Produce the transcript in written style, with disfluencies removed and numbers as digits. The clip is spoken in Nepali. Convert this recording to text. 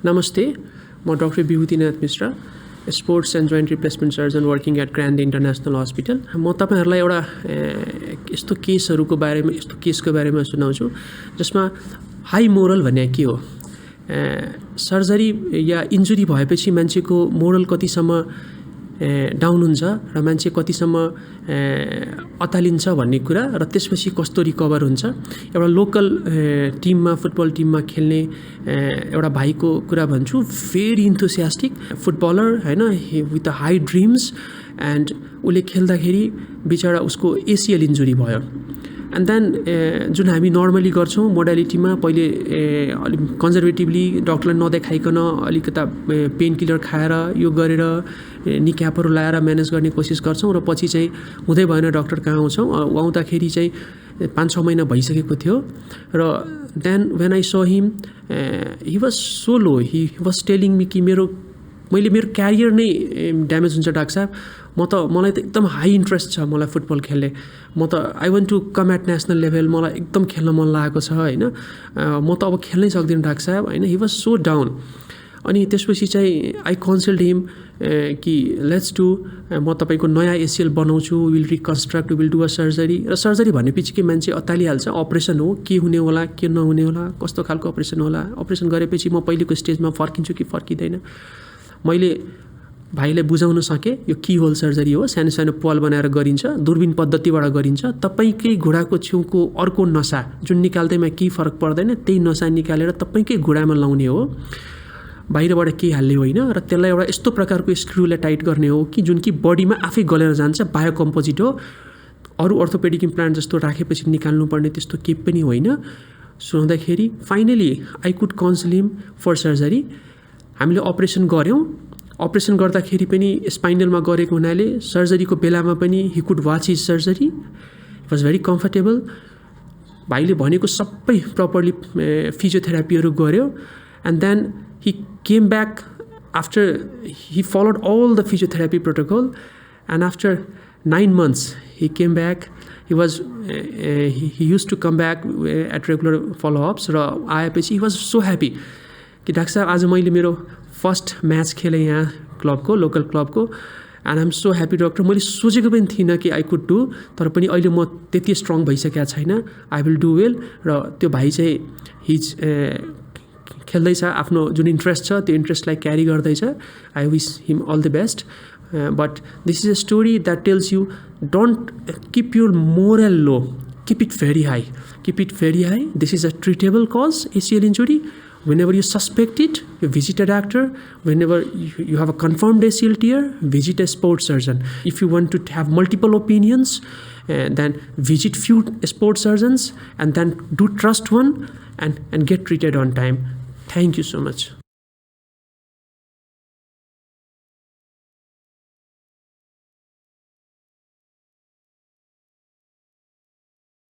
Namaste, म Dr. Bibuthinath Mishra, Sports and Joint Replacement Surgeon working at Grande International Hospital. म तपाईहरुलाई एउटा यस्तो केसहरुको बारेमा केसको बारेमा सुनाउँछु जसमा हाई मोरल भन्ने के हो। सर्जरी या इन्जुरी भएपछि मान्छेको मोरल कतिसम्म डाउन हुन्छ र मान्छे कतिसम्म अतालिन्छ भन्ने कुरा र त्यसपछि कस्तो रिकभर हुन्छ। एउटा लोकल टिममा फुटबल टिममा खेल्ने एउटा भाइको कुरा भन्छु, भेरी इन्थुसियास्टिक फुटबलर हैन, विथ हाई ड्रिम्स एन्ड उले खेल्दाखेरि बिचारा उसको ACL इन्जुरी भयो। एन्ड देन जुन हामी नर्मली गर्छौँ मोडालिटीमा पहिले अलि कन्जर्भेटिभली डक्टरलाई नदेखाइकन अलिकता पेन किलर खाएर यो गरेर निक्यापहरू लाएर म्यानेज गर्ने कोसिस गर्छौँ र पछि चाहिँ हुँदै भएन डक्टर कहाँ आउँछौँ। आउँदाखेरि चाहिँ 5-6 महिना भइसकेको थियो र then when I saw him he was so low, he was telling me कि मेरो क्यारियर नै ड्यामेज हुन्छ डाक्टर साहब, मलाई त एकदम हाई इन्ट्रेस्ट छ, मलाई फुटबल खेल्ने, म त I want to come at national level, मलाई एकदम खेल्न मन लागेको छ हैन, म त अब खेल्नै सक्दिनँ डाक्टर साहब हैन। ही वाज सो डाउन। अनि त्यसपछि चाहिँ आई कन्सल्ट हिम कि लेट्स डू, म तपाईको नयाँ ACL बनाउँछु, will reconstruct, will do a surgery. र सर्जरी भनेपछि मान्छे अत्तालिहाल्छ, अपरेसन हो, के हुने होला के नहुने होला, कस्तो खालको अपरेसन होला, अपरेसन गरेपछि म पहिलेको स्टेजमा फर्किन्छु कि फर्किँदैन। मैले भाइलाई बुझाउन सकेँ यो की होल सर्जरी हो, सानो सानो पल बनाएर गरिन्छ, दूरबीन पद्धतिबाट गरिन्छ। तपाईकै घुँडाको छेउको अर्को नसा जुन निकाल्दैमा केही फरक पर्दैन, त्यही नसा निकालेर तपाईकै घुँडामा लाउने हो, बाहिरबाट केही हाल्ने होइन र त्यसलाई एउटा यस्तो प्रकारको स्क्रूले टाइट गर्ने हो कि जुन कि बडीमा आफै गलेर जान्छ, बायोकम्पोजिट हो। अरू अर्थोपेडिक इम्प्लान्ट जस्तो राखेपछि निकाल्नुपर्ने त्यस्तो केही पनि होइन। सुन्दाखेरि finally I could counsel him for surgery. हामीले अपरेसन गऱ्यौँ। अपरेसन गर्दाखेरि पनि स्पाइनलमा गरेको हुनाले सर्जरीको बेलामा पनि he could watch his surgery, it was very comfortable. भाइले भनेको सबै प्रपरली फिजियोथेरापीहरू गर्यो and then he came back after he followed all the physiotherapy protocol, and after 9 months he came back. He used to come back at regular follow-ups र आएपछि he was so happy कि डाक्टर साहब आज मैले मेरो फर्स्ट म्याच खेलेँ यहाँ क्लबको, लोकल क्लबको, and I am so happy doctor. मैले सोचेको पनि थिइनँ कि आई कुड डु, तर पनि अहिले म त्यति स्ट्रङ भइसकेको छैन, आई विल डु वेल। र त्यो भाइ चाहिँ हिज खेल्दैछ, आफ्नो जुन इन्ट्रेस्ट छ त्यो इन्ट्रेस्टलाई क्यारी गर्दैछ। I wish him all the best. But this is a story that tells you don't keep your moral low, keep it very high, keep it very high. This is a treatable cause, ACL injury. Whenever you suspect it, you visit a doctor. Whenever you have a confirmed ACL tear, visit a sports surgeon. If you want to have multiple opinions, then visit few sports surgeons and then do trust one and get treated on time. Thank you so much.